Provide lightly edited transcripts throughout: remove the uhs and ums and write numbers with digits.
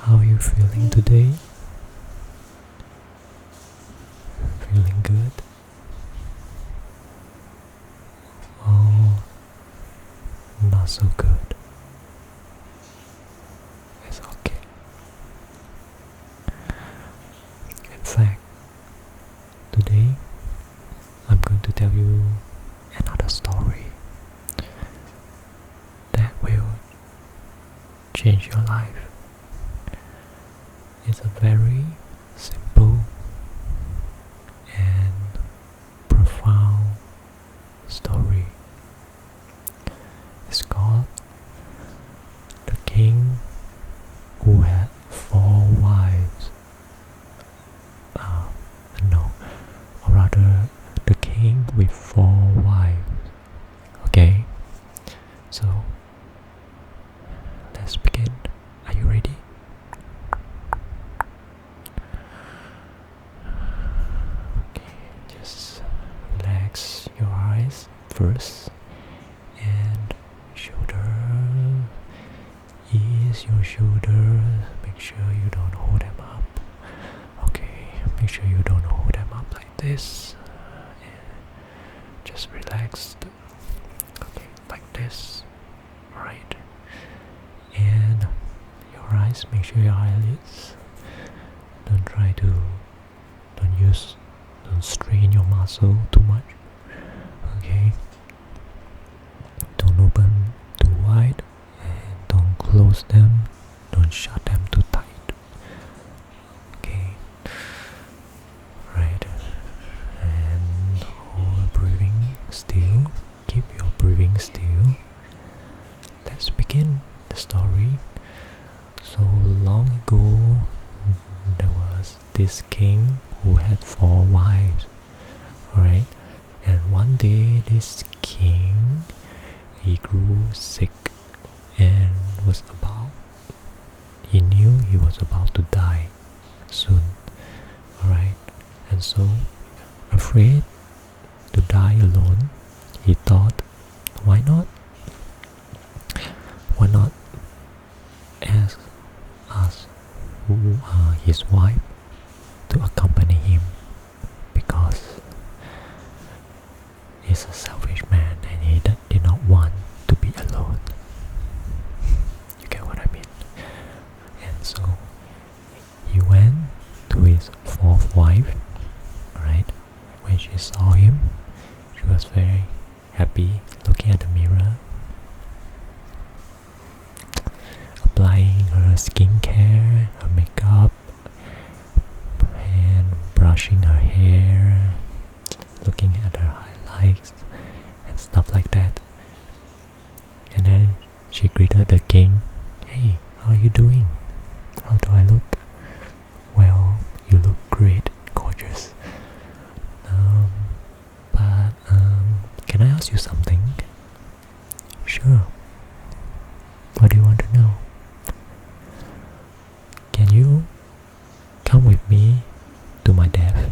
How are you feeling today? Feeling good? Oh, not so good. It's okay. In fact, today I'm going to tell you another story that will change your life. It's a very simple and profound story. It's called The King Who Had Four Wives. No, or rather, The King with Four Wives. Okay, so let's begin. Are you ready? Okay, just relax your eyes first and shoulder. Ease your shoulders. Make sure you don't hold them up. Okay, make sure you don't hold them up like this. Just relax. Okay, like this. Right. And your eyes. Make sure your eyelids. Don't strain your muscle too much. Okay. Don't open too wide and don't close them. Don't shut them too tight. Okay. Right. And hold breathing still. Keep your breathing still. Let's begin the story. So long ago, there was this king who had four wives. Alright. And one day this king, he grew sick and he knew he was about to die soon. Alright. And so, afraid to die alone, he thought, why not ask his wife to accompany him, because he's a selfish man and he did not want to be alone. You get what I mean? And so he went to his fourth wife. Right? When she saw him, she was very happy, looking at the mirror, applying her skincare, her makeup, and brushing her hair, looking at her highlights and stuff like that. And then she greeted the king. Hey, how are you doing? How do I look? Well, you look great, gorgeous. But can I ask you something? Sure. What do you want to know? Can you come with me to my death?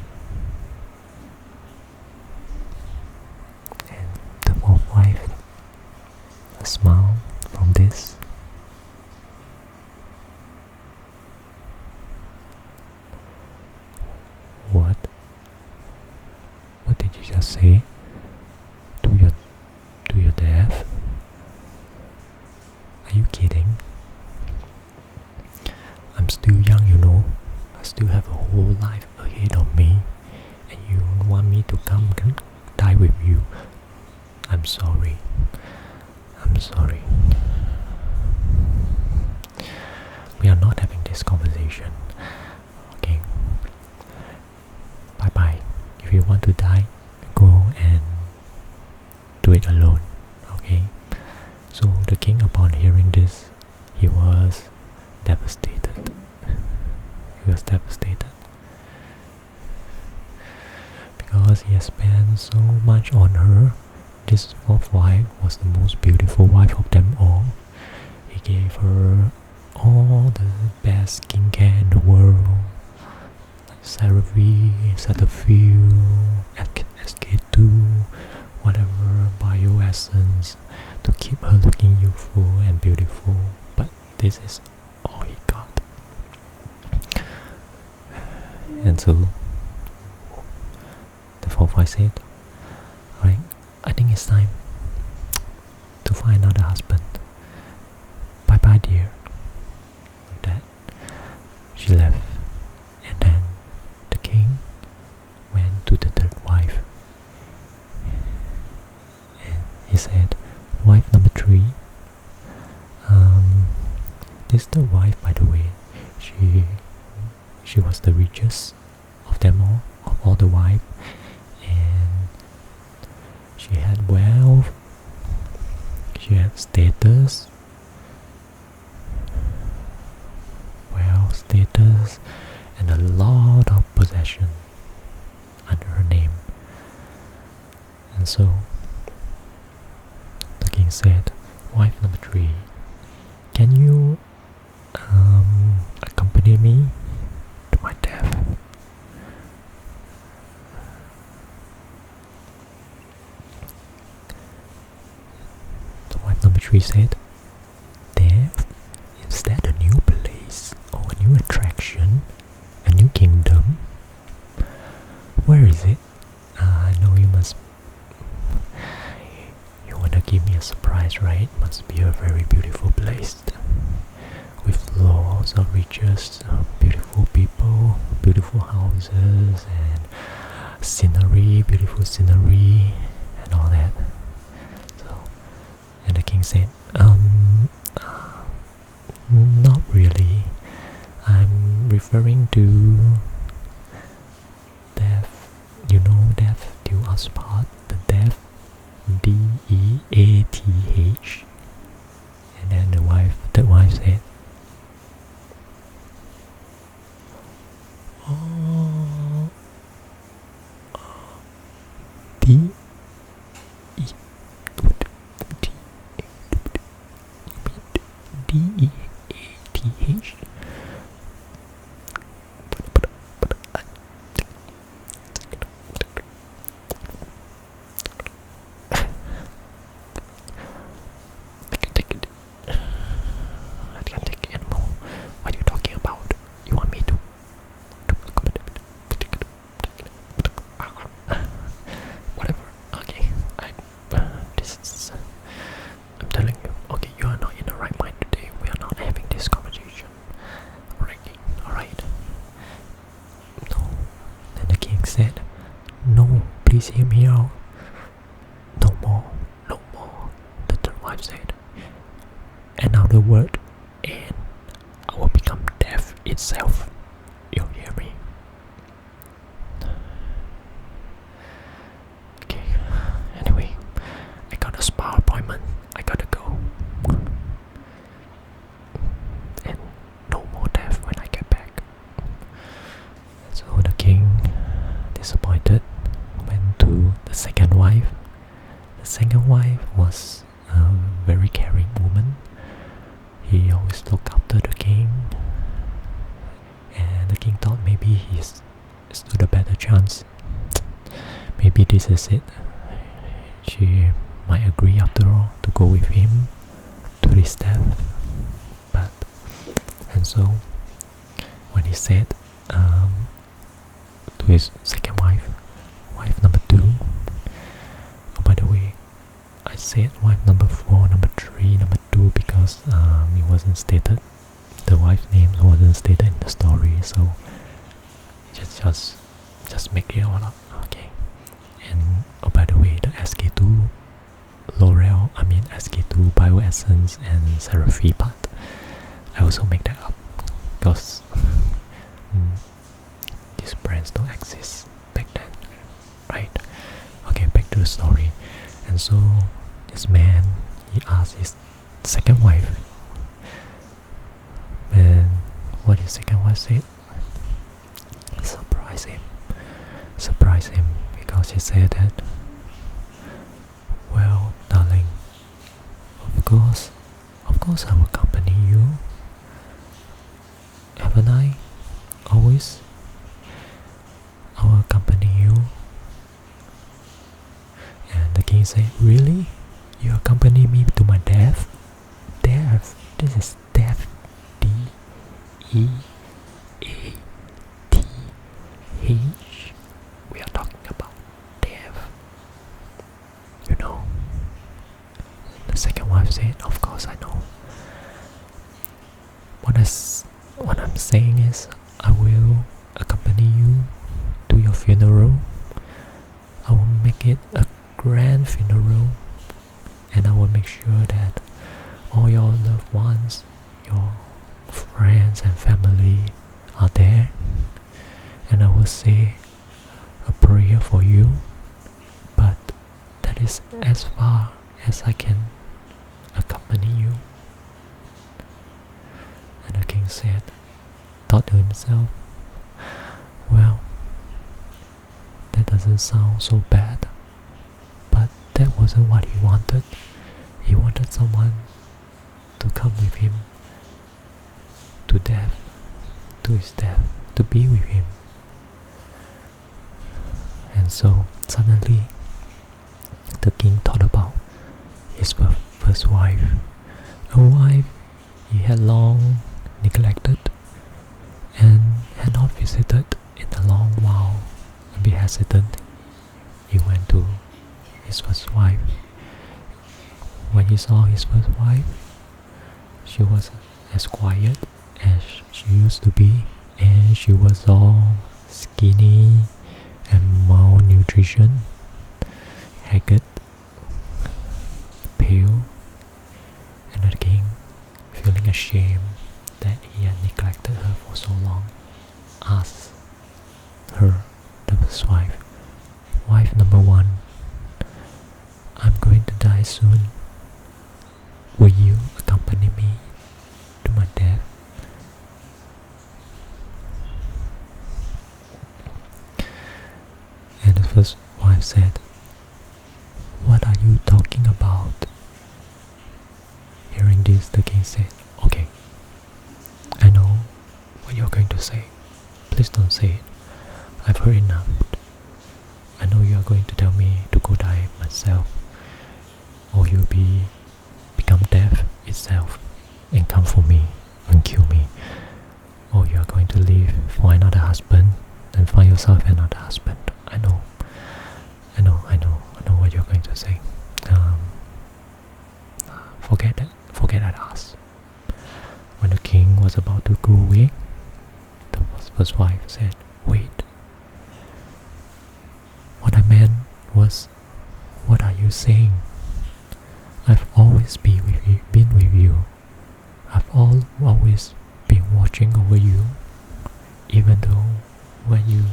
And the fourth wife smiled from this. What? What did you just say? To your death? Are you kidding? I'm still young, you know. I still have a whole life ahead of me, and you want me to come and die with you. I'm sorry. We are not having this conversation. Okay. Bye bye. If you want to die, go and do it alone. Okay. So the king, upon hearing this, he was devastated. Because he had spent so much on her. This fourth wife was the most beautiful wife of them all. He gave her all the best skincare in the world, like CeraVe, Cetaphil, SK2, whatever bio essence, to keep her looking youthful and beautiful. But this is all he got. So the fourth wife said, alright, I think it's time to find another husband. Bye bye, dear. Like that, she left, and then the king went to the third wife, and he said, wife number 3. This third wife, by the way, she was the richest of them all, of all the wives, and she had wealth, she had status, and a lot of possession under her name. And so the king said, wife number 3, can you accompany me to my death? The wife number 3 said, death? Is that a new place or a new attraction? A new kingdom? Where is it? I know you must. You wanna give me a surprise, right? Must be a very beautiful place with lots of riches, beautiful people, beautiful houses, and scenery, beautiful scenery, and all that. So, and the king said, not really. I'm referring to death. You know, death do us part. The death, DEATH. And then the wife said, oh, D E DEATH. Said, no, please hear me out. No more, no more, the third wife said. Another word, and I will become death itself. You hear me? Okay, anyway, I got a spa appointment. I gotta go. And no more death when I get back. So the king, disappointed, went to the second wife. The second wife was a very caring woman. He always looked after the king, and the king thought maybe he stood a better chance. Maybe this is it. She might agree after all to go with him to his death. And so when he said to his second wife, wife number 2. Oh, by the way, I said wife number 4, number 3, number 2 because it wasn't stated. The wife's name wasn't stated in the story, so just make it all up, okay? And oh, by the way, the SK2 SK2 Bioessence and Seraphine part, I also make that up because these brands don't exist back then, right? Okay, back to the story. And so this man, he asked his second wife, and what his second wife said surprise him because he said that, well, darling, of course I will accompany you. Haven't I always? I will accompany you. And the king said, really? You accompany me to my death? Death? This is death. DEATH. said, of course I know. What I'm saying is, I will accompany you to your funeral. I will make it a grand funeral, and I will make sure that all your loved ones, your friends and family are there, and I will say a prayer for you, but that is as far as I can accompany you. And the king thought to himself, well, that doesn't sound so bad, but that wasn't what he wanted. He wanted someone to come with him to death, to his death, to be with him. And so suddenly the king thought about his first wife, a wife he had long neglected and had not visited in a long while. A bit hesitant, he went to his first wife. When he saw his first wife, she was as quiet as she used to be, and she was all skinny and malnutrition, haggard, pale, and the king, feeling ashamed that he had neglected her for so long, asked her, the first wife, wife number one, I'm going to die soon. Will you accompany me to my death? And the first wife said, what are you talking about? Hearing this, the king said, okay, I know what you're going to say. Please don't say it. I've heard enough. I know you are going to tell me to go die myself, or you'll become death itself and come for me and kill me, or you are going to leave for another husband and find yourself another husband. I know what you're going to say. Forget I asked. When the king was about to go away, the first wife said, wait. What I meant was, what are you saying? I've always been with you. I've always been watching over you, even though when you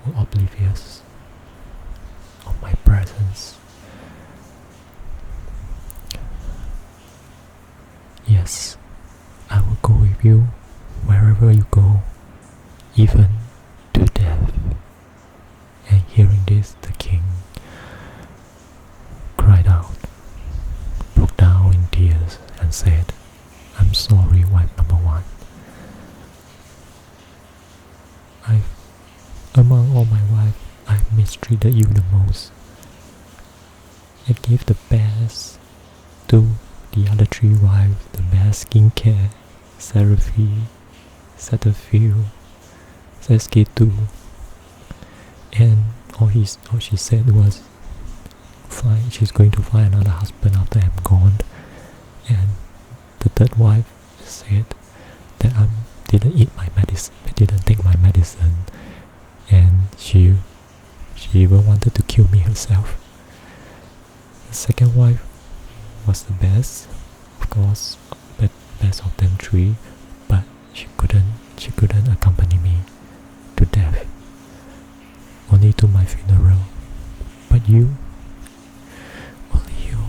were oblivious of my presence. Yes, I will go with you wherever you go, even to death. And hearing this, the king cried out, broke down in tears, and said, I'm sorry, wife number one. Among all my wives, I've mistreated you the most. I gave the best to the other three wives, the best skincare, Cetaphil, SK2, and all she said was, fine, she's going to find another husband after I'm gone. And the third wife said that I didn't eat my medicine, I didn't take my medicine, and she even wanted to kill me herself. The second wife was the best, of course, but best of them three, but she couldn't accompany me to death, only to my funeral. But you, only you're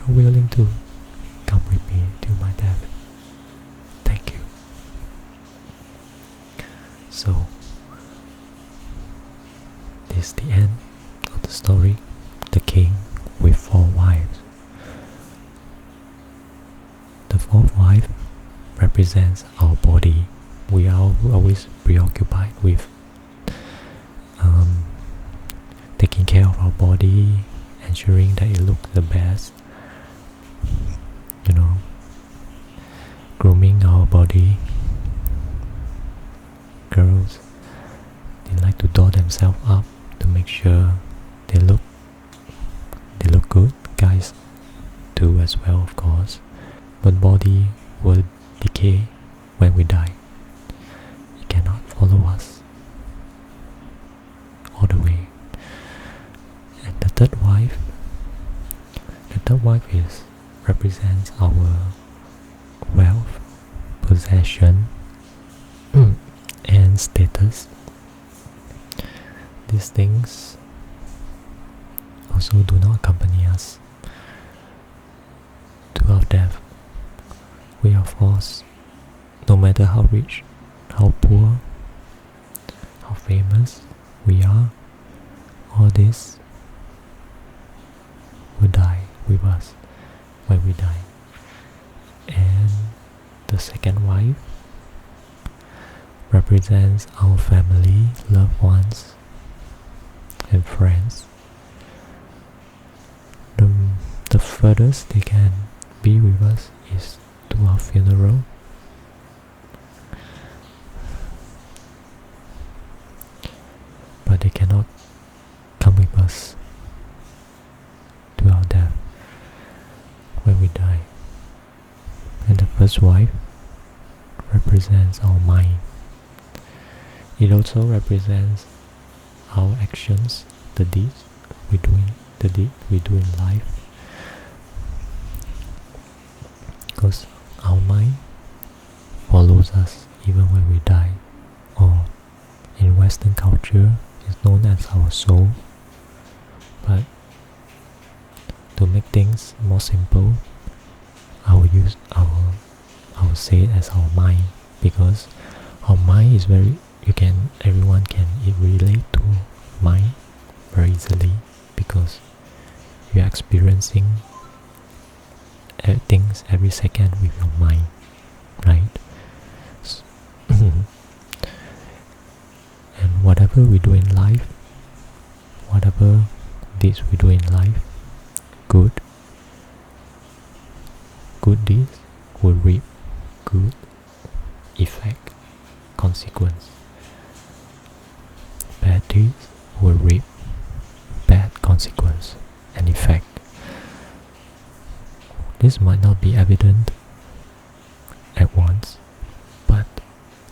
willing to come with me to my death. Thank you. So this is the end of the story, The King with 4 Wives. The fourth wife represents our body. We are always preoccupied with taking care of our body, ensuring that it looks the best, grooming our body. Girls, they like to doll themselves up to make sure they look good, guys do as well, of course. But body will decay when we die. It cannot follow us all the way. And the third wife is represents our wealth, possession, and status. These things also do not accompany us to our death. We are forced, no matter how rich, how poor, how famous we are, all this will die with us when we die. And the second wife represents our family, loved ones, and friends. The furthest they can be with us is to our funeral. But they cannot come with us to our death when we die. And the first wife represents our mind. It also represents our actions, the deeds we do in life. Because our mind follows us even when we die, or in Western culture is known as our soul. But to make things more simple, I will say it as our mind, because our mind is everyone can relate to mind very easily, because you're experiencing things every second with your mind, right? And whatever we do in life, whatever deeds we do in life, good deeds will reap good effect, consequence. Bad deeds will reap bad consequence and effect. This might not be evident at once, but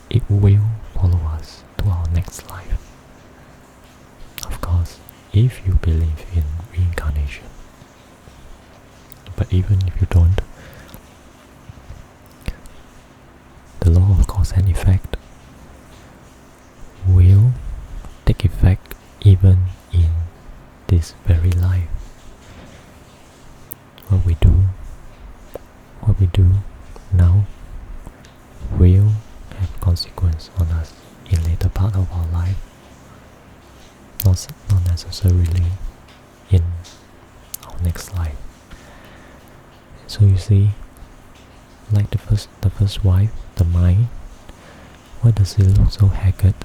it will follow us to our next life. Of course, if you believe in reincarnation. But even if you don't, the law of cause and effect will take effect even in this very life. What we do now will have consequence on us in later part of our life, not necessarily in our next life. So you see, like the first wife, the mind, why does it look so haggard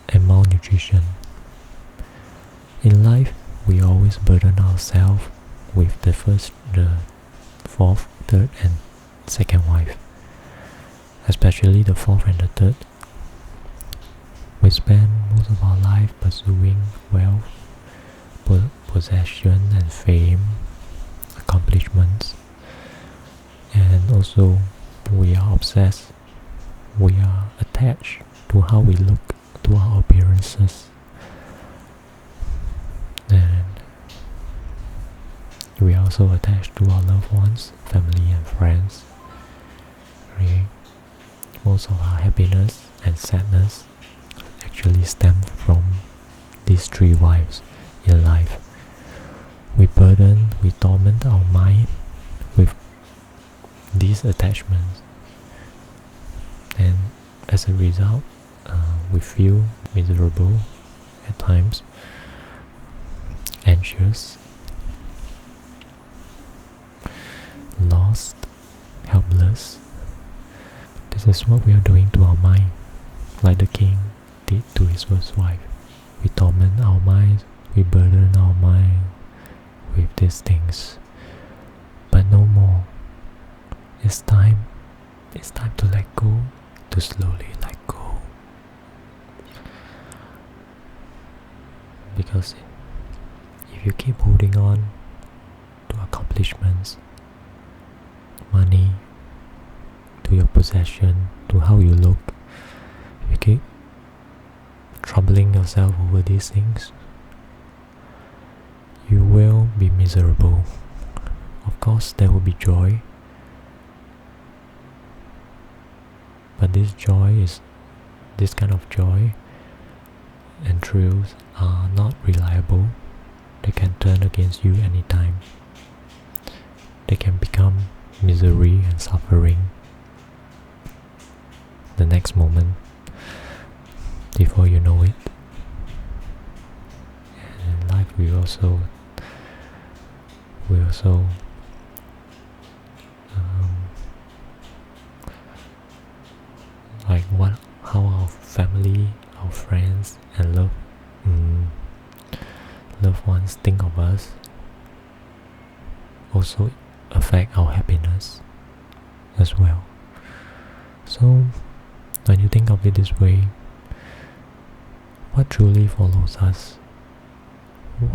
and malnutrition? In life, we always burden ourselves with the fourth, third, and second wife, especially the fourth and the third. We spend most of our life pursuing wealth, possession, and fame, accomplishments, and also we are obsessed, we are attached to how we look, to our appearances, and we are also attached to our loved ones, family and friends. Okay? Most of our happiness and sadness actually stem from these three wives in life. We torment our mind with these attachments, and as a result, we feel miserable at times, anxious, lost, helpless. This is what we are doing to our mind, like the king did to his first wife. We torment our minds, we burden our mind with these things, but no more. It's time to let go, to slowly let go. Because if you keep holding on to accomplishments, money, to your possession, to how you look. If you keep troubling yourself over these things, you will be miserable. Of course, there will be joy, but this kind of joy and thrills are not reliable. They can turn against you anytime. They can become misery and suffering the next moment before you know it. And in life we also like how our family, our friends and loved ones think of us also affect our happiness as well. So when you think of it this way, what truly follows us? Who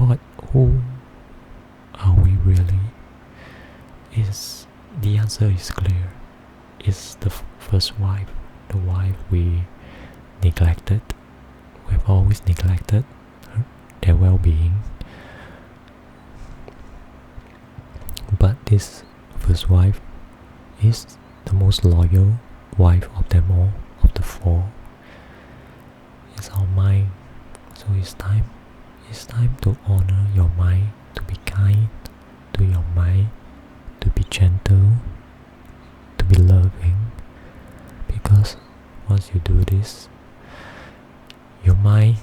are we really? The answer is clear. It's the first wife, the wife we neglected. We've always neglected their well-being. But this first wife is the most loyal wife of them all, of the four. It's our mind. So it's time to honor your mind, to be kind to your mind, to be gentle, to be loving. Because once you do this, your mind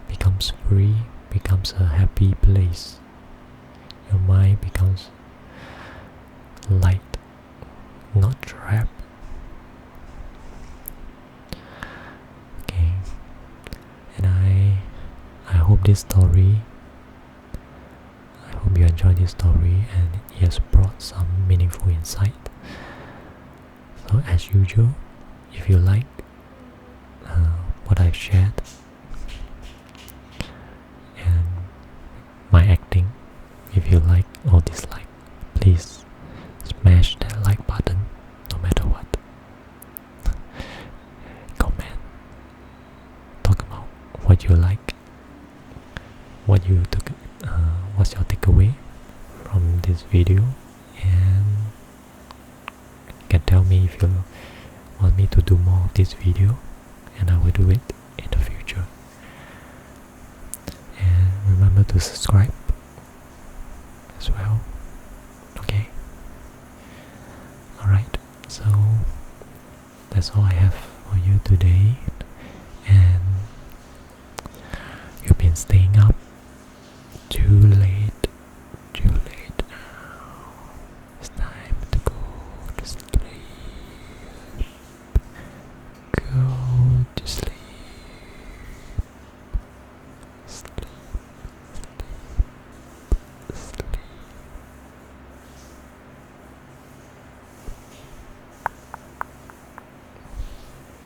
becomes free, becomes a happy place. Your mind becomes light, not trapped. Okay, and I hope this story, I hope you enjoyed this story and it has brought some meaningful insight. So as usual, if you like what I've shared and my acting, if you like or dislike, please smash that like button no matter what. Comment, talk about what you like, what you took, what's your takeaway from this video, and you can tell me if you want me to do more of this video, and I will do it in the future. And remember to subscribe as well. Okay, alright, so that's all I have for you today, and you've been staying up too